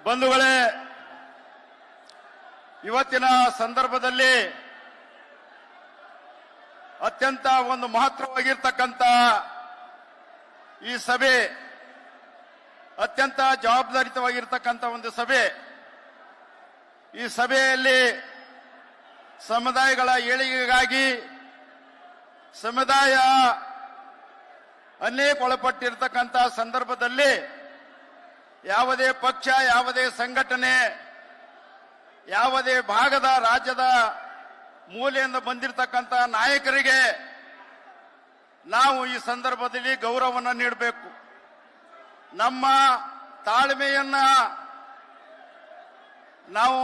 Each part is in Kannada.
ಬಂಧುಗಳೇ, ಇವತ್ತಿನ ಸಂದರ್ಭದಲ್ಲಿ ಅತ್ಯಂತ ಒಂದು ಮಹತ್ವವಾಗಿರ್ತಕ್ಕಂಥ ಈ ಸಭೆ, ಅತ್ಯಂತ ಜವಾಬ್ದಾರಿತವಾಗಿರ್ತಕ್ಕಂಥ ಒಂದು ಸಭೆ. ಈ ಸಭೆಯಲ್ಲಿ ಸಮುದಾಯಗಳ ಏಳಿಗೆಗಾಗಿ, ಸಮುದಾಯ ಅನೇಕೊಳಪಟ್ಟಿರ್ತಕ್ಕಂಥ ಸಂದರ್ಭದಲ್ಲಿ ಯಾವುದೇ ಪಕ್ಷ, ಯಾವುದೇ ಸಂಘಟನೆ, ಯಾವುದೇ ಭಾಗದ ರಾಜ್ಯದ ಮೂಲೆಯಿಂದ ಬಂದಿರತಕ್ಕಂಥ ನಾಯಕರಿಗೆ ನಾವು ಈ ಸಂದರ್ಭದಲ್ಲಿ ಗೌರವವನ್ನು ನೀಡಬೇಕು. ನಮ್ಮ ತಾಳ್ಮೆಯನ್ನ ನಾವು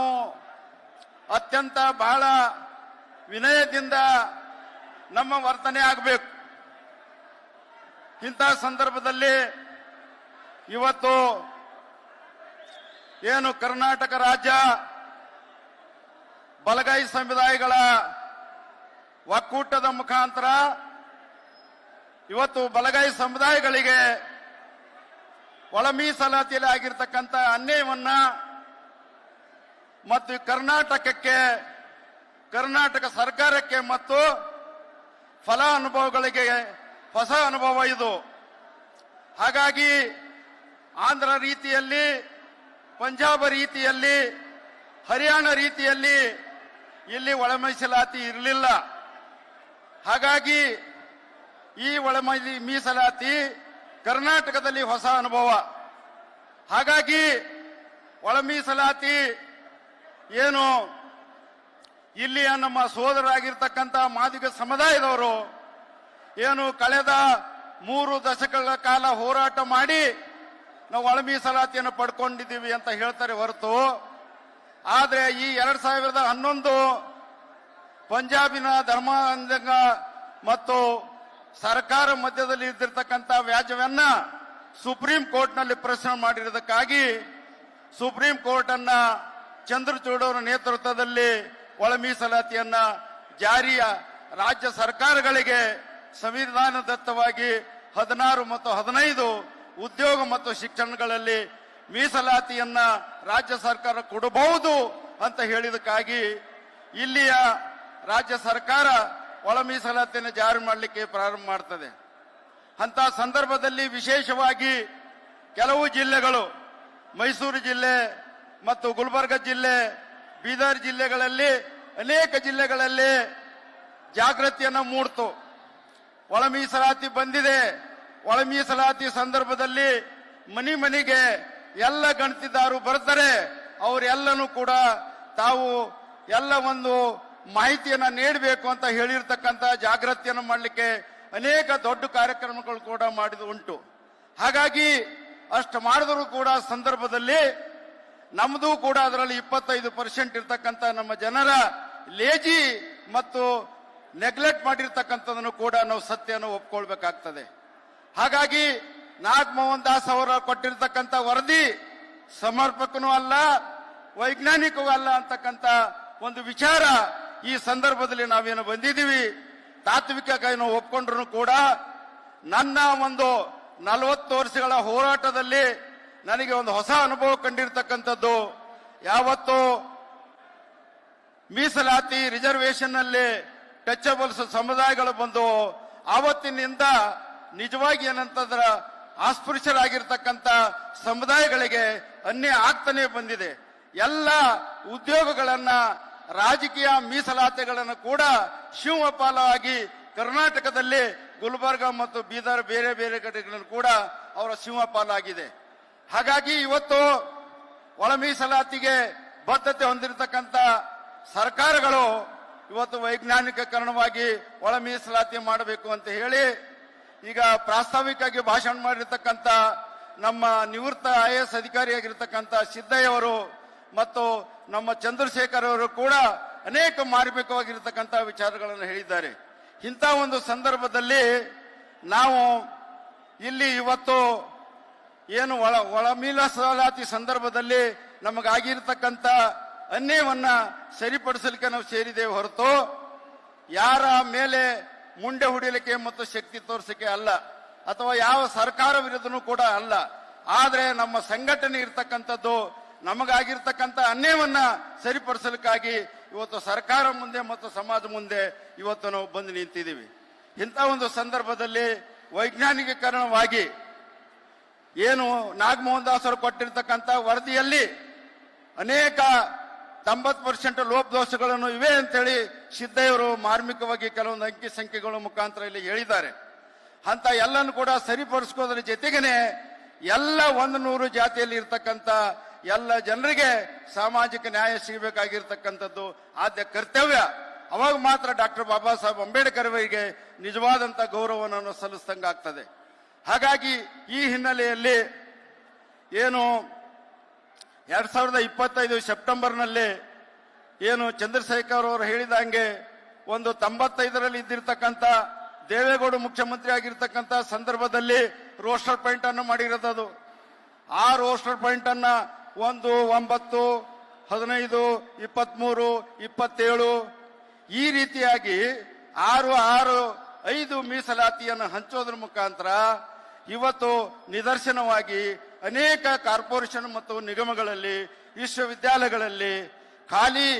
ಅತ್ಯಂತ ಬಹಳ ವಿನಯದಿಂದ ನಮ್ಮ ವರ್ತನೆ ಆಗಬೇಕು. ಇಂಥ ಸಂದರ್ಭದಲ್ಲಿ ಇವತ್ತು ಏನು ಕರ್ನಾಟಕ ರಾಜ್ಯ ಬಲಗೈ ಸಮುದಾಯಗಳ ಒಕ್ಕೂಟದ ಮುಖಾಂತರ ಇವತ್ತು ಬಲಗೈ ಸಮುದಾಯಗಳಿಗೆ ಒಳ ಮೀಸಲಾತಿಯಲ್ಲಿ ಆಗಿರ್ತಕ್ಕಂಥ ಅನ್ಯಾಯವನ್ನ ಮತ್ತು ಕರ್ನಾಟಕ ಸರ್ಕಾರಕ್ಕೆ ಮತ್ತು ಫಲಾನುಭವಿಗಳಿಗೆ ಹೊಸ ಅನುಭವ ಇದು. ಹಾಗಾಗಿ ಆಂಧ್ರ ರೀತಿಯಲ್ಲಿ, ಪಂಜಾಬ್ ರೀತಿಯಲ್ಲಿ, ಹರಿಯಾಣ ರೀತಿಯಲ್ಲಿ ಇಲ್ಲಿ ಒಳ ಮೀಸಲಾತಿ ಇರಲಿಲ್ಲ. ಹಾಗಾಗಿ ಈ ಒಳ ಮೀಸಲಾತಿ ಕರ್ನಾಟಕದಲ್ಲಿ ಹೊಸ ಅನುಭವ. ಹಾಗಾಗಿ ಒಳ ಮೀಸಲಾತಿ ಏನು ಇಲ್ಲಿಯ ನಮ್ಮ ಸೋದರರಾಗಿರ್ತಕ್ಕಂಥ ಮಾದಿಗ ಸಮುದಾಯದವರು ಏನು ಕಳೆದ 3 ದಶಕಗಳ ಕಾಲ ಹೋರಾಟ ಮಾಡಿ ನಾವು ಒಳ ಮೀಸಲಾತಿಯನ್ನು ಪಡ್ಕೊಂಡಿದ್ದೀವಿ ಅಂತ ಹೇಳ್ತಾರೆ ಹೊರತು, ಆದರೆ ಈ 2011 ಪಂಜಾಬಿನ ಧರ್ಮಾಂಗ ಮತ್ತು ಸರ್ಕಾರ ಮಧ್ಯದಲ್ಲಿ ಇದ್ದಿರ್ತಕ್ಕಂಥ ವ್ಯಾಜ್ಯವನ್ನ ಸುಪ್ರೀಂ ಕೋರ್ಟ್ನಲ್ಲಿ ಪ್ರಶ್ನೆ ಮಾಡಿರೋದಕ್ಕಾಗಿ ಸುಪ್ರೀಂ ಕೋರ್ಟ್ ಅನ್ನ ಚಂದ್ರಚೂಡ್ ಅವರ ನೇತೃತ್ವದಲ್ಲಿ ಒಳ ಮೀಸಲಾತಿಯನ್ನ ಜಾರಿಯ ರಾಜ್ಯ ಸರ್ಕಾರಗಳಿಗೆ ಸಂವಿಧಾನದತ್ತವಾಗಿ 16 ಮತ್ತು 15 ಉದ್ಯೋಗ ಮತ್ತು ಶಿಕ್ಷಣಗಳಲ್ಲಿ ಮೀಸಲಾತಿಯನ್ನ ರಾಜ್ಯ ಸರ್ಕಾರ ಕೊಡಬಹುದು ಅಂತ ಹೇಳಿದಕ್ಕಾಗಿ ಇಲ್ಲಿಯ ರಾಜ್ಯ ಸರ್ಕಾರ ಒಳ ಮೀಸಲಾತಿಯನ್ನು ಜಾರಿ ಮಾಡಲಿಕ್ಕೆ ಪ್ರಾರಂಭ ಮಾಡ್ತದೆ. ಅಂತ ಸಂದರ್ಭದಲ್ಲಿ ವಿಶೇಷವಾಗಿ ಕೆಲವು ಜಿಲ್ಲೆಗಳು, ಮೈಸೂರು ಜಿಲ್ಲೆ ಮತ್ತು ಗುಲ್ಬರ್ಗ ಜಿಲ್ಲೆ, ಬೀದರ್ ಜಿಲ್ಲೆಗಳಲ್ಲಿ ಅನೇಕ ಜಿಲ್ಲೆಗಳಲ್ಲಿ ಜಾಗೃತಿಯನ್ನು ಮೂಡ್ತು. ಒಳ ಮೀಸಲಾತಿ ಬಂದಿದೆ. ಒಳ ಮೀಸಲಾತಿ ಸಂದರ್ಭದಲ್ಲಿ ಮನೆಗೆ ಎಲ್ಲ ಗಣತಿದಾರರು ಬರ್ತಾರೆ. ಅವರೆಲ್ಲನೂ ಕೂಡ ತಾವು ಎಲ್ಲ ಒಂದು ಮಾಹಿತಿಯನ್ನ ನೀಡಬೇಕು ಅಂತ ಹೇಳಿರ್ತಕ್ಕಂಥ ಜಾಗೃತಿಯನ್ನು ಮಾಡಲಿಕ್ಕೆ ಅನೇಕ ದೊಡ್ಡ ಕಾರ್ಯಕ್ರಮಗಳು ಕೂಡ ಮಾಡಿದ ಉಂಟು. ಹಾಗಾಗಿ ಅಷ್ಟು ಮಾಡಿದ್ರು ಕೂಡ ಸಂದರ್ಭದಲ್ಲಿ ನಮ್ಮದು ಕೂಡ ಅದರಲ್ಲಿ 25% ಇರ್ತಕ್ಕಂಥ ನಮ್ಮ ಜನರ ಲೇಜಿ ಮತ್ತು ನೆಗ್ಲೆಕ್ಟ್ ಮಾಡಿರ್ತಕ್ಕಂಥದನ್ನು ಕೂಡ ನಾವು ಸತ್ಯವನ್ನು ಒಪ್ಕೊಳ್ಬೇಕಾಗ್ತದೆ. ಹಾಗಾಗಿ ನಾಗ್ ಮೋಹನ್ ದಾಸ್ ಅವರ ಕೊಟ್ಟಿರ್ತಕ್ಕಂಥ ವರದಿ ಸಮರ್ಪಕನೂ ಅಲ್ಲ, ವೈಜ್ಞಾನಿಕವೂ ಅಲ್ಲ ಅಂತಕ್ಕಂಥ ಒಂದು ವಿಚಾರ ಈ ಸಂದರ್ಭದಲ್ಲಿ ನಾವೇನು ಬಂದಿದ್ದೀವಿ. ತಾತ್ವಿಕ ನಾವು ಒಪ್ಕೊಂಡ್ರು ಕೂಡ ನನ್ನ ಒಂದು 40 ವರ್ಷಗಳ ಹೋರಾಟದಲ್ಲಿ ನನಗೆ ಒಂದು ಹೊಸ ಅನುಭವ ಕಂಡಿರ್ತಕ್ಕಂಥದ್ದು. ಯಾವತ್ತು ಮೀಸಲಾತಿ ರಿಸರ್ವೇಶನ್ ನಲ್ಲಿ ಟಚಬಲ್ಸ್ ಸಮುದಾಯಗಳು ಬಂದು ಆವತ್ತಿನಿಂದ ನಿಜವಾಗಿ ಏನಂತಂದ್ರ ಅಸ್ಪೃಶ್ಯರಾಗಿರ್ತಕ್ಕಂಥ ಸಮುದಾಯಗಳಿಗೆ ಅನ್ಯಾಯ ಆಗ್ತಾನೆ ಬಂದಿದೆ. ಎಲ್ಲ ಉದ್ಯೋಗಗಳನ್ನ, ರಾಜಕೀಯ ಮೀಸಲಾತಿಗಳನ್ನು ಕೂಡ ಶಿವಪಾಲವಾಗಿ ಕರ್ನಾಟಕದಲ್ಲಿ ಗುಲ್ಬರ್ಗ ಮತ್ತು ಬೀದರ್ ಬೇರೆ ಬೇರೆ ಕಡೆಗಳನ್ನು ಕೂಡ ಅವರ ಸಿಂಹಪಾಲಾಗಿದೆ. ಹಾಗಾಗಿ ಇವತ್ತು ಒಳ ಮೀಸಲಾತಿಗೆ ಬದ್ಧತೆ ಹೊಂದಿರತಕ್ಕಂಥ ಸರ್ಕಾರಗಳು ಇವತ್ತು ವೈಜ್ಞಾನಿಕರಣವಾಗಿ ಒಳ ಮೀಸಲಾತಿ ಮಾಡಬೇಕು ಅಂತ ಹೇಳಿ ಈಗ ಪ್ರಾಸ್ತಾವಿಕವಾಗಿ ಭಾಷಣ ಮಾಡಿರ್ತಕ್ಕಂಥ ನಮ್ಮ ನಿವೃತ್ತ IAS ಅಧಿಕಾರಿಯಾಗಿರ್ತಕ್ಕಂಥ ಸಿದ್ದಯ್ಯ ಅವರು ಮತ್ತು ನಮ್ಮ ಚಂದ್ರಶೇಖರ್ ಅವರು ಕೂಡ ಅನೇಕ ಮಾರ್ಮಿಕವಾಗಿರ್ತಕ್ಕಂಥ ವಿಚಾರಗಳನ್ನು ಹೇಳಿದ್ದಾರೆ. ಇಂಥ ಒಂದು ಸಂದರ್ಭದಲ್ಲಿ ನಾವು ಇಲ್ಲಿ ಇವತ್ತು ಏನು ಒಳ ಮೀಸಲಾತಿ ಸಂದರ್ಭದಲ್ಲಿ ನಮಗಾಗಿರ್ತಕ್ಕಂಥ ಅನ್ಯಾಯವನ್ನ ಸರಿಪಡಿಸಲಿಕ್ಕೆ ನಾವು ಸೇರಿದ್ದೇವೆ ಹೊರತು ಯಾರ ಮೇಲೆ ಮುಂಡೆ ಹೊಡಿಲಿಕ್ಕೆ ಮತ್ತು ಶಕ್ತಿ ತೋರಿಸಲಿಕ್ಕೆ ಅಲ್ಲ, ಅಥವಾ ಯಾವ ಸರ್ಕಾರ ವಿರುದ್ಧನೂ ಕೂಡ ಅಲ್ಲ. ಆದ್ರೆ ನಮ್ಮ ಸಂಘಟನೆ ಇರ್ತಕ್ಕಂಥದ್ದು ನಮಗಾಗಿರ್ತಕ್ಕಂಥ ಅನ್ಯಾಯವನ್ನ ಸರಿಪಡಿಸಲಿಕ್ಕಾಗಿ ಇವತ್ತು ಸರ್ಕಾರ ಮುಂದೆ ಮತ್ತು ಸಮಾಜ ಮುಂದೆ ಇವತ್ತು ನಾವು ಬಂದು ನಿಂತಿದ್ದೀವಿ. ಇಂಥ ಒಂದು ಸಂದರ್ಭದಲ್ಲಿ ವೈಜ್ಞಾನಿಕೀಕರಣವಾಗಿ ಏನು ನಾಗಮೋಹನ್ ದಾಸ್ ಅವರು ಕೊಟ್ಟಿರ್ತಕ್ಕಂಥ ವರದಿಯಲ್ಲಿ ಅನೇಕ 90% ಲೋಪದೋಷಗಳನ್ನು ಇವೆ ಅಂತೇಳಿ ಸಿದ್ದಯ್ಯವರು ಮಾರ್ಮಿಕವಾಗಿ ಕೆಲವೊಂದು ಅಂಕಿ ಸಂಖ್ಯೆಗಳ ಮುಖಾಂತರ ಇಲ್ಲಿ ಹೇಳಿದ್ದಾರೆ. ಅಂತ ಎಲ್ಲನ್ನು ಕೂಡ ಸರಿಪಡಿಸ್ಕೋದ್ರ ಜೊತೆಗೇನೆ ಎಲ್ಲ 100 ಜಾತಿಯಲ್ಲಿ ಇರ್ತಕ್ಕಂಥ ಎಲ್ಲ ಜನರಿಗೆ ಸಾಮಾಜಿಕ ನ್ಯಾಯ ಸಿಗಬೇಕಾಗಿರ್ತಕ್ಕಂಥದ್ದು ಆದ್ಯ ಕರ್ತವ್ಯ. ಅವಾಗ ಮಾತ್ರ ಡಾಕ್ಟರ್ ಬಾಬಾ ಸಾಹೇಬ್ ಅಂಬೇಡ್ಕರ್ ಅವರಿಗೆ ನಿಜವಾದಂತ ಗೌರವವನ್ನು ಸಲ್ಲಿಸಿದಂಗಾಗ್ತದೆ. ಹಾಗಾಗಿ ಈ ಹಿನ್ನೆಲೆಯಲ್ಲಿ ಏನು 2025 ಸೆಪ್ಟೆಂಬರ್ನಲ್ಲಿ ಏನು ಚಂದ್ರಶೇಖರ್ ಅವರು ಹೇಳಿದಂಗೆ ಒಂದು 95ರಲ್ಲಿ ಇದ್ದಿರ್ತಕ್ಕಂಥ ದೇವೇಗೌಡ ಮುಖ್ಯಮಂತ್ರಿ ಆಗಿರ್ತಕ್ಕಂಥ ಸಂದರ್ಭದಲ್ಲಿ ರೋಸ್ಟರ್ ಪಾಯಿಂಟ್ ಅನ್ನು ಮಾಡಿರೋದು. ಆ ರೋಸ್ಟರ್ ಪಾಯಿಂಟ್ ಅನ್ನ 1, 9, 15, 23, 27 ಈ ರೀತಿಯಾಗಿ 6, 6, 5 ಮೀಸಲಾತಿಯನ್ನು ಹಂಚೋದ್ರ ಮುಖಾಂತರ ಇವತ್ತು ನಿದರ್ಶನವಾಗಿ ಅನೇಕ ಕಾರ್ಪೊರೇಷನ್ ಮತ್ತು ನಿಗಮಗಳಲ್ಲಿ ವಿಶ್ವವಿದ್ಯಾಲಯಗಳಲ್ಲಿ ಖಾಲಿ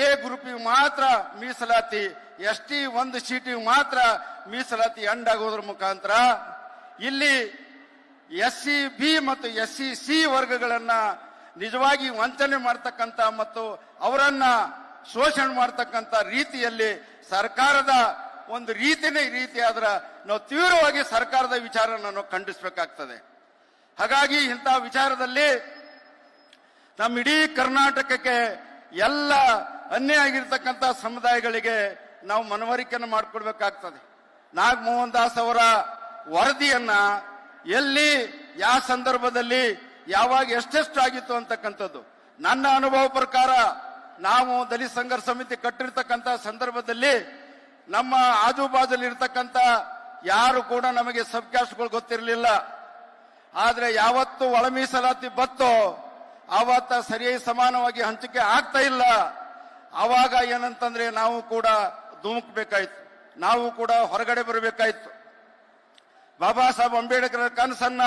ಎ ಗ್ರೂಪಿಗೆ ಮಾತ್ರ ಮೀಸಲಾತಿ, ST 1 ಸೀಟಿಗೆ ಮಾತ್ರ ಮೀಸಲಾತಿ ಎಂಡಾಗೋದ್ರ ಮುಖಾಂತರ ಇಲ್ಲಿ SC B ಮತ್ತು SC C ವರ್ಗಗಳನ್ನ ನಿಜವಾಗಿ ವಂಚನೆ ಮಾಡ್ತಕ್ಕಂಥ ಮತ್ತು ಅವರನ್ನ ಶೋಷಣೆ ಮಾಡ್ತಕ್ಕಂಥ ರೀತಿಯಲ್ಲಿ ಸರ್ಕಾರದ ಒಂದು ರೀತಿನೇ ಈ ರೀತಿ ಆದ್ರ ನಾವು ತೀವ್ರವಾಗಿ ಸರ್ಕಾರದ ವಿಚಾರ ನಾವು ಖಂಡಿಸಬೇಕಾಗ್ತದೆ. ಹಾಗಾಗಿ ಇಂಥ ವಿಚಾರದಲ್ಲಿ ನಮ್ಮ ಇಡೀ ಕರ್ನಾಟಕಕ್ಕೆ ಎಲ್ಲ ಅನ್ಯಾಯ ಆಗಿರ್ತಕ್ಕಂಥ ಸಮುದಾಯಗಳಿಗೆ ನಾವು ಮನವರಿಕೆಯನ್ನು ಮಾಡಿಕೊಡ್ಬೇಕಾಗ್ತದೆ. ನಾಗಮೋಹನ್ ದಾಸ್ ಅವರ ವರದಿಯನ್ನ ಎಲ್ಲಿ ಯಾವ ಸಂದರ್ಭದಲ್ಲಿ ಯಾವಾಗ ಎಷ್ಟೆಷ್ಟು ಆಗಿತ್ತು ಅಂತಕ್ಕಂಥದ್ದು ನನ್ನ ಅನುಭವ ಪ್ರಕಾರ ನಾವು ದಲಿತ ಸಂಘರ್ಷ ಸಮಿತಿ ಕಟ್ಟಿರ್ತಕ್ಕಂಥ ಸಂದರ್ಭದಲ್ಲಿ ನಮ್ಮ ಆಜುಬಾಜಲ್ಲಿ ಇರ್ತಕ್ಕಂಥ ಯಾರು ಕೂಡ ನಮಗೆ ಸಬ್ ಕ್ಯಾಸ್ಟ್ಗಳು ಗೊತ್ತಿರಲಿಲ್ಲ. ಆದ್ರೆ ಯಾವತ್ತು ಒಳ ಮೀಸಲಾತಿ ಬತ್ತೋ ಆವತ್ತ ಸರಿಯಾಗಿ ಸಮಾನವಾಗಿ ಹಂಚಿಕೆ ಆಗ್ತಾ ಇಲ್ಲ. ಆವಾಗ ಏನಂತಂದ್ರೆ ನಾವು ಕೂಡ ಧುಮುಕ್ಬೇಕಾಯ್ತು, ನಾವು ಕೂಡ ಹೊರಗಡೆ ಬರಬೇಕಾಯ್ತು. ಬಾಬಾ ಸಾಹೇಬ್ ಅಂಬೇಡ್ಕರ್ ಕನಸನ್ನ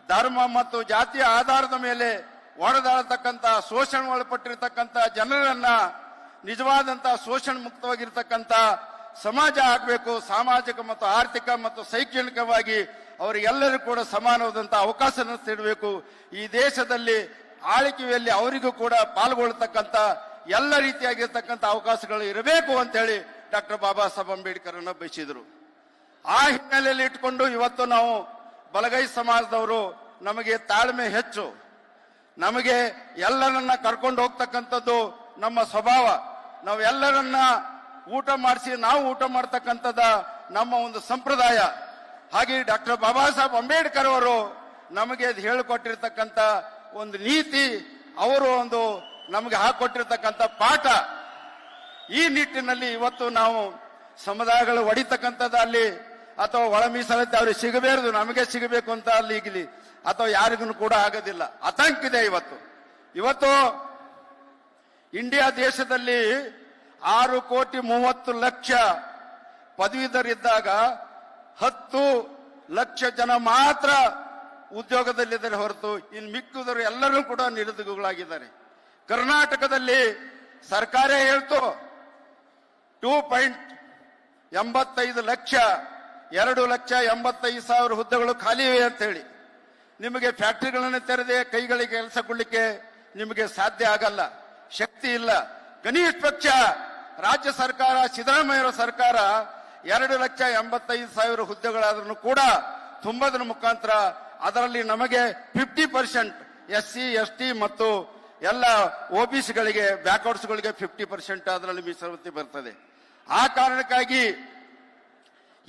ಧರ್ಮ ಮತ್ತು ಜಾತಿಯ ಆಧಾರದ ಮೇಲೆ ಒಡೆದಾಡತಕ್ಕಂಥ ಶೋಷಣೆ ಒಳಪಟ್ಟಿರ್ತಕ್ಕಂಥ ಜನರನ್ನ ನಿಜವಾದಂತ ಶೋಷಣೆ ಮುಕ್ತವಾಗಿರ್ತಕ್ಕಂಥ ಸಮಾಜ ಆಗಬೇಕು. ಸಾಮಾಜಿಕ ಮತ್ತು ಆರ್ಥಿಕ ಮತ್ತು ಶೈಕ್ಷಣಿಕವಾಗಿ ಅವರಿಗೆಲ್ಲರಿಗೂ ಕೂಡ ಸಮಾನವಾದಂತಹ ಅವಕಾಶ ನೀಡಬೇಕು. ಈ ದೇಶದಲ್ಲಿ ಆಳ್ವಿಕೆಯಲ್ಲಿ ಅವರಿಗೂ ಕೂಡ ಪಾಲ್ಗೊಳ್ಳತಕ್ಕಂಥ ಎಲ್ಲ ರೀತಿಯಾಗಿರ್ತಕ್ಕಂಥ ಅವಕಾಶಗಳು ಇರಬೇಕು ಅಂತ ಹೇಳಿ ಡಾಕ್ಟರ್ ಬಾಬಾ ಸಾಹೇಬ್ ಅಂಬೇಡ್ಕರ್ ಅನ್ನ ಬಯಸಿದ್ರು. ಆ ಹಿನ್ನೆಲೆಯಲ್ಲಿ ಇಟ್ಕೊಂಡು ಇವತ್ತು ನಾವು ಬಲಗೈ ಸಮಾಜದವರು ನಮಗೆ ತಾಳ್ಮೆ ಹೆಚ್ಚು, ನಮಗೆ ಎಲ್ಲರನ್ನ ಕರ್ಕೊಂಡು ಹೋಗ್ತಕ್ಕಂಥದ್ದು ನಮ್ಮ ಸ್ವಭಾವ. ನಾವು ಎಲ್ಲರನ್ನ ಊಟ ಮಾಡಿಸಿ ನಾವು ಊಟ ಮಾಡ್ತಕ್ಕಂಥದ್ದ ನಮ್ಮ ಒಂದು ಸಂಪ್ರದಾಯ. ಹಾಗೆ ಡಾಕ್ಟರ್ ಬಾಬಾ ಸಾಹೇಬ್ ಅಂಬೇಡ್ಕರ್ ಅವರು ನಮಗೆ ಹೇಳಿಕೊಟ್ಟಿರ್ತಕ್ಕಂಥ ಒಂದು ನೀತಿ, ಅವರು ಒಂದು ನಮಗೆ ಹಾಕೊಟ್ಟಿರ್ತಕ್ಕಂಥ ಪಾಠ. ಈ ನಿಟ್ಟಿನಲ್ಲಿ ಇವತ್ತು ನಾವು ಸಮುದಾಯಗಳು ಒಡಿತಕ್ಕಂಥದ್ದಲ್ಲಿ ಅಥವಾ ಒಳ ಮೀಸಲಾತಿ ಅವ್ರಿಗೆ ಸಿಗಬೇಕದು ನಮಗೆ ಸಿಗಬೇಕು ಅಂತ ಅಲ್ಲಿ ಈಗಲಿ ಅಥವಾ ಯಾರಿಗೂ ಕೂಡ ಆಗೋದಿಲ್ಲ. ಆತಂಕ ಇದೆ. ಇವತ್ತು ಇಂಡಿಯಾ ದೇಶದಲ್ಲಿ 6,30,00,000 ಪದವೀಧರಿದ್ದಾಗ 10 ಲಕ್ಷ ಜನ ಮಾತ್ರ ಉದ್ಯೋಗದಲ್ಲಿದ್ದಾರೆ ಹೊರತು ಇನ್ನು ಮಿಕ್ಕಿದವರು ಎಲ್ಲರೂ ಕೂಡ ನಿರುದ್ಯೋಗಿಗಳಾಗಿದ್ದಾರೆ. ಕರ್ನಾಟಕದಲ್ಲಿ ಸರ್ಕಾರ ಹೇಳ್ತು 2.85 ಲಕ್ಷ 2,85,000 ಹುದ್ದೆಗಳು ಖಾಲಿ ಇವೆ ಅಂತ ಹೇಳಿ. ನಿಮಗೆ ಫ್ಯಾಕ್ಟರಿಗಳನ್ನು ತೆರೆದೇ ಕೈಗಳಿಗೆ ಕೆಲಸ ಕೊಡ್ಲಿಕ್ಕೆ ನಿಮಗೆ ಸಾಧ್ಯ ಆಗಲ್ಲ, ಶಕ್ತಿ ಇಲ್ಲ. ಕನಿಷ್ಠ ಪಕ್ಷ ರಾಜ್ಯ ಸರ್ಕಾರ ಸಿದ್ದರಾಮಯ್ಯ ಸರ್ಕಾರ 2,85,000 ಹುದ್ದೆಗಳಾದ್ರೂ ಕೂಡ ತುಂಬದ್ರ ಮುಖಾಂತರ ಅದರಲ್ಲಿ ನಮಗೆ 50% SC ST ಮತ್ತು ಎಲ್ಲ OBCಗಳಿಗೆ ಬ್ಯಾಕ್ವರ್ಡ್ಸ್ಗಳಿಗೆ 50% ಅದರಲ್ಲಿ ಮೀಸಲಾತಿ ಬರ್ತದೆ. ಆ ಕಾರಣಕ್ಕಾಗಿ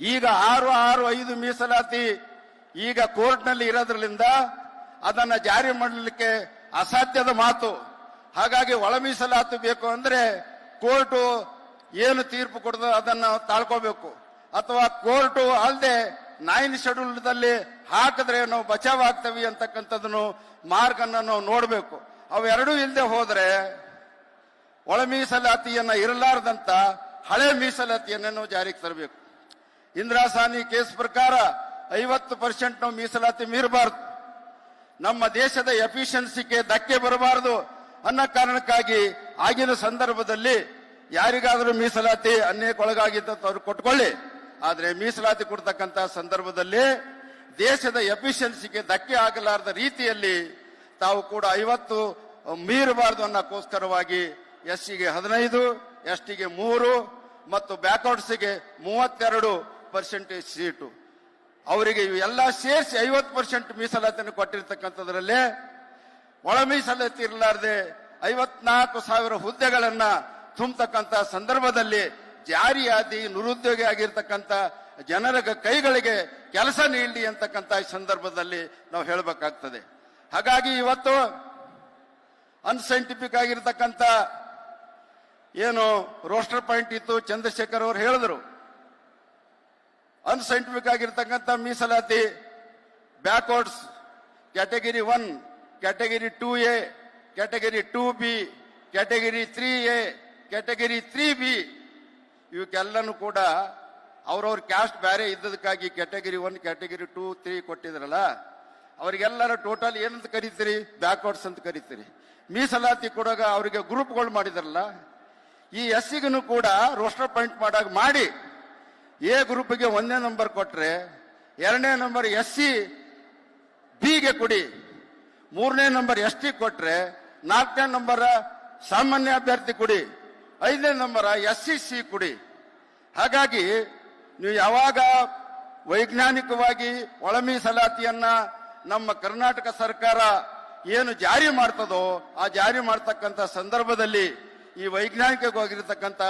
ಈಗ 6-6-5 ಮೀಸಲಾತಿ ಈಗ ಕೋರ್ಟ್ನಲ್ಲಿ ಇರೋದ್ರಿಂದ ಅದನ್ನ ಜಾರಿ ಮಾಡಲಿಕ್ಕೆ ಅಸಾಧ್ಯದ ಮಾತು. ಹಾಗಾಗಿ ಒಳ ಮೀಸಲಾತಿ ಬೇಕು ಅಂದ್ರೆ ಕೋರ್ಟು ಏನು ತೀರ್ಪು ಕೊಡದ ಅದನ್ನ ತಾಳ್ಕೋಬೇಕು, ಅಥವಾ ಕೋರ್ಟು ಅಲ್ಲದೆ 9 ಶೆಡ್ಯೂಲ್ದಲ್ಲಿ ಹಾಕಿದ್ರೆ ನಾವು ಬಚಾವ್ ಆಗ್ತವಿ ಅಂತಕ್ಕಂಥದ್ದನ್ನು ಮಾರ್ಗನ್ನ ನಾವು ನೋಡಬೇಕು. ಅವೆರಡೂ ಇಲ್ಲದೆ ಹೋದ್ರೆ ಒಳ ಮೀಸಲಾತಿಯನ್ನ ಇರಲಾರದಂತ ಹಳೆ ಮೀಸಲಾತಿಯನ್ನ ನಾವು ಜಾರಿಗೆ ತರಬೇಕು. ಇಂದಿರಾ ಸಾನಿ ಕೇಸ್ ಪ್ರಕಾರ 50% ನಾವು ಮೀಸಲಾತಿ ಮೀರಬಾರ್ದು. ನಮ್ಮ ದೇಶದ ಎಫಿಷಿಯನ್ಸಿಗೆ ಧಕ್ಕೆ ಬರಬಾರದು ಅನ್ನೋ ಕಾರಣಕ್ಕಾಗಿ ಆಗಿನ ಸಂದರ್ಭದಲ್ಲಿ ಯಾರಿಗಾದರೂ ಮೀಸಲಾತಿ ಅನ್ಯಾಯಕ್ಕೊಳಗಾಗಿದ್ದಂತ ಅವ್ರು ಕೊಟ್ಕೊಳ್ಳಿ, ಆದ್ರೆ ಮೀಸಲಾತಿ ಕೊಡ್ತಕ್ಕಂತ ಸಂದರ್ಭದಲ್ಲಿ ದೇಶದ ಎಫಿಷಿಯನ್ಸಿಗೆ ಧಕ್ಕೆ ಆಗಲಾರದ ರೀತಿಯಲ್ಲಿ ತಾವು ಕೂಡ 50 ಮೀರಬಾರದು ಅನ್ನೋಕ್ಕೋಸ್ಕರವಾಗಿ ಎಸ್ಸಿಗೆ 15, ಎಸ್ಟಿಗೆ 3 ಮತ್ತು ಬ್ಯಾಕ್ವರ್ಡ್ಸ್ಗೆ 32% ಸೀಟು, ಅವರಿಗೆ ಇವೆಲ್ಲ ಸೇರಿಸಿ 50% ಮೀಸಲಾತಿಯನ್ನು ಕೊಟ್ಟಿರ್ತಕ್ಕಂಥದ್ರಲ್ಲೇ ಒಳ ಮೀಸಲಾತಿ ಇರಲಾರದೆ 54,000 ಹುದ್ದೆಗಳನ್ನ ತುಂಬತಕ್ಕಂಥ ಸಂದರ್ಭದಲ್ಲಿ ಜಾರಿಯಾದಿ ನಿರುದ್ಯೋಗಿ ಆಗಿರ್ತಕ್ಕಂಥ ಜನರ ಕೈಗಳಿಗೆ ಕೆಲಸ ನೀಡಿ ಅಂತಕ್ಕಂಥ ಈ ಸಂದರ್ಭದಲ್ಲಿ ನಾವು ಹೇಳಬೇಕಾಗ್ತದೆ. ಹಾಗಾಗಿ ಇವತ್ತು ಅನ್ಸೈಂಟಿಫಿಕ್ ಆಗಿರ್ತಕ್ಕಂಥ ಏನು ರೋಸ್ಟರ್ ಪಾಯಿಂಟ್ ಇತ್ತು, ಚಂದ್ರಶೇಖರ್ ಅವರು ಹೇಳಿದ್ರು. ಅನ್ಸೈಂಟಿಫಿಕ್ ಆಗಿರ್ತಕ್ಕಂಥ ಮೀಸಲಾತಿ backwards category 1, category 2A, category 2B, category 3A, category 3B ಇವಕ್ಕೆಲ್ಲನೂ ಕೂಡ ಅವ್ರವ್ರ ಕ್ಯಾಸ್ಟ್ ಬೇರೆ ಇದ್ದದಕ್ಕಾಗಿ ಕ್ಯಾಟಗರಿ 1, ಕ್ಯಾಟಗರಿ 2, 3 ಕೊಟ್ಟಿದ್ರಲ್ಲ, ಅವರಿಗೆಲ್ಲರ ಟೋಟಲ್ ಏನಂತ ಕರೀತೀರಿ? ಬ್ಯಾಕ್ವರ್ಡ್ಸ್ ಅಂತ ಕರೀತೀರಿ. ಮೀಸಲಾತಿ ಕೊಡಾಗ ಅವರಿಗೆ ಗ್ರೂಪ್ಗಳು ಮಾಡಿದ್ರಲ್ಲ, ಈ ಎಸ್ಸಿಗೂ ಕೂಡ ರೋಸ್ಟರ್ ಪಾಯಿಂಟ್ ಮಾಡಿ ಎ ಗ್ರೂಪ್ಗೆ 1ನೇ ನಂಬರ್ ಕೊಟ್ರೆ 2ನೇ ನಂಬರ್ SC ಬಿಗೆ ಕೊಡಿ, 3ನೇ ನಂಬರ್ ST ಕೊಟ್ರೆ 4ನೇ ನಂಬರ್ ಸಾಮಾನ್ಯ ಅಭ್ಯರ್ಥಿ ಕೊಡಿ, 5ನೇ ನಂಬರ್ SCC ಕೊಡಿ. ಹಾಗಾಗಿ ನೀವು ಯಾವಾಗ ವೈಜ್ಞಾನಿಕವಾಗಿ ಒಳ ಮೀಸಲಾತಿಯನ್ನ ನಮ್ಮ ಕರ್ನಾಟಕ ಸರ್ಕಾರ ಏನು ಜಾರಿ ಮಾಡ್ತದೋ ಆ ಜಾರಿ ಮಾಡ್ತಕ್ಕಂಥ ಸಂದರ್ಭದಲ್ಲಿ ಈ ವೈಜ್ಞಾನಿಕವಾಗಿರ್ತಕ್ಕಂಥ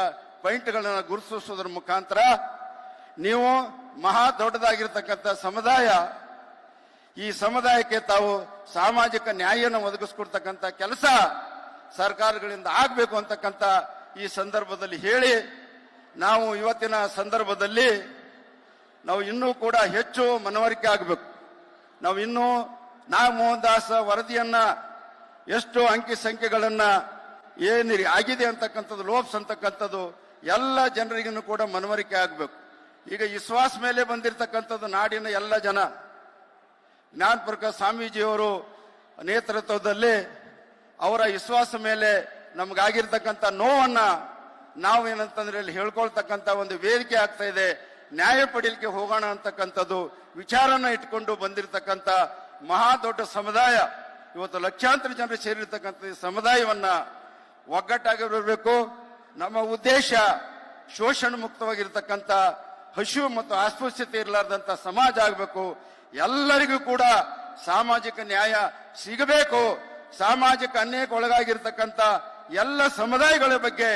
ಪಾಯಿಂಟ್ಗಳನ್ನ ಗುರುತಿಸೋದ್ರ ಮುಖಾಂತರ ನೀವು ಮಹಾ ದೊಡ್ಡದಾಗಿರ್ತಕ್ಕಂಥ ಸಮುದಾಯ, ಈ ಸಮುದಾಯಕ್ಕೆ ತಾವು ಸಾಮಾಜಿಕ ನ್ಯಾಯವನ್ನು ಒದಗಿಸ್ಕೊಡ್ತಕ್ಕಂಥ ಕೆಲಸ ಸರ್ಕಾರಗಳಿಂದ ಆಗಬೇಕು ಅಂತಕ್ಕಂಥ ಈ ಸಂದರ್ಭದಲ್ಲಿ ಹೇಳಿ, ನಾವು ಇವತ್ತಿನ ಸಂದರ್ಭದಲ್ಲಿ ನಾವು ಇನ್ನೂ ಕೂಡ ಹೆಚ್ಚು ಮನವರಿಕೆ ಆಗಬೇಕು. ನಾವು ಇನ್ನೂ ಮೋಹನ್ ದಾಸ್ ವರದಿಯನ್ನ ಎಷ್ಟು ಅಂಕಿ ಸಂಖ್ಯೆಗಳನ್ನ ಏನು ಆಗಿದೆ ಅಂತಕ್ಕಂಥದ್ದು ಲೋಪ್ಸ್ ಅಂತಕ್ಕಂಥದ್ದು ಎಲ್ಲ ಜನರಿಗೂ ಕೂಡ ಮನವರಿಕೆ ಆಗಬೇಕು. ಈಗ ವಿಶ್ವಾಸ ಮೇಲೆ ಬಂದಿರತಕ್ಕಂಥದ್ದು ನಾಡಿನ ಎಲ್ಲ ಜನ ಜ್ಞಾನ ಪ್ರಕಾಶ್ ಸ್ವಾಮೀಜಿಯವರು ನೇತೃತ್ವದಲ್ಲಿ ಅವರ ವಿಶ್ವಾಸ ಮೇಲೆ ನಮಗಾಗಿರ್ತಕ್ಕಂಥ ನೋವನ್ನ ನಾವು ಏನಂತಂದ್ರೆ ಇಲ್ಲಿ ಹೇಳ್ಕೊಳ್ತಕ್ಕಂಥ ಒಂದು ವೇದಿಕೆ ಆಗ್ತಾ ಇದೆ. ನ್ಯಾಯ ಪಡೀಲಿಕ್ಕೆ ಹೋಗೋಣ ಅಂತಕ್ಕಂಥದ್ದು ವಿಚಾರನ ಇಟ್ಕೊಂಡು ಬಂದಿರತಕ್ಕಂಥ ಮಹಾ ದೊಡ್ಡ ಸಮುದಾಯ, ಇವತ್ತು ಲಕ್ಷಾಂತರ ಜನರು ಸೇರಿರ್ತಕ್ಕಂಥ ಈ ಸಮುದಾಯವನ್ನ ಒಗ್ಗಟ್ಟಾಗಿರಬೇಕು. ನಮ್ಮ ಉದ್ದೇಶ ಶೋಷಣ ಮುಕ್ತವಾಗಿರ್ತಕ್ಕಂಥ ಹಸಿವು ಮತ್ತು ಅಸ್ಪೃಶ್ಯತೆ ಇರಲಾರ್ದಂತ ಸಮಾಜ ಆಗಬೇಕು. ಎಲ್ಲರಿಗೂ ಕೂಡ ಸಾಮಾಜಿಕ ನ್ಯಾಯ ಸಿಗಬೇಕು. ಸಾಮಾಜಿಕ ಅನ್ಯಾಯಕ್ಕೆ ಒಳಗಾಗಿರ್ತಕ್ಕಂಥ ಎಲ್ಲ ಸಮುದಾಯಗಳ ಬಗ್ಗೆ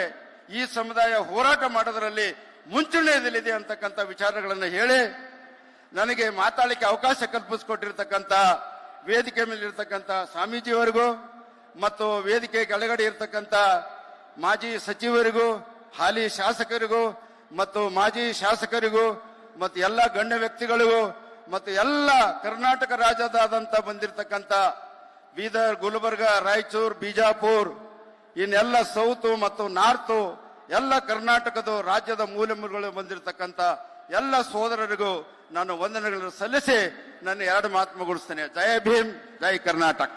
ಈ ಸಮುದಾಯ ಹೋರಾಟ ಮಾಡೋದರಲ್ಲಿ ಮುಂಚೂಣಿಯಲ್ಲಿದೆ ಅಂತಕ್ಕಂಥ ವಿಚಾರಗಳನ್ನು ಹೇಳಿ ನನಗೆ ಮಾತಾಡಲಿಕ್ಕೆ ಅವಕಾಶ ಕಲ್ಪಿಸಿಕೊಟ್ಟಿರ್ತಕ್ಕಂಥ ವೇದಿಕೆ ಮೇಲಿರ್ತಕ್ಕಂಥ ಸ್ವಾಮೀಜಿಯವರಿಗೂ ಮತ್ತು ವೇದಿಕೆ ಕೆಳಗಡೆ ಇರ್ತಕ್ಕಂಥ ಮಾಜಿ ಸಚಿವರಿಗೂ ಹಾಲಿ ಶಾಸಕರಿಗೂ ಮತ್ತು ಮಾಜಿ ಶಾಸಕರಿಗೂ ಮತ್ತು ಎಲ್ಲ ಗಣ್ಯ ವ್ಯಕ್ತಿಗಳಿಗೂ ಮತ್ತು ಎಲ್ಲ ಕರ್ನಾಟಕ ರಾಜ್ಯದಾದಂತ ಬಂದಿರತಕ್ಕಂಥ ಬೀದರ್, ಗುಲ್ಬರ್ಗ, ರಾಯಚೂರು, ಬಿಜಾಪುರ್, ಇನ್ನೆಲ್ಲ ಸೌತ್ ಮತ್ತು ನಾರ್ತ್ ಎಲ್ಲ ಕರ್ನಾಟಕದ ರಾಜ್ಯದ ಮೂಲೆಗಳು ಬಂದಿರತಕ್ಕಂಥ ಎಲ್ಲ ಸೋದರರಿಗೂ ನಾನು ವಂದನೆಗಳನ್ನು ಸಲ್ಲಿಸಿ ನನ್ನ 2 ಮಾತು ಮುಗಿಸ್ತೇನೆ. ಜೈ ಭೀಮ್, ಜೈ ಕರ್ನಾಟಕ.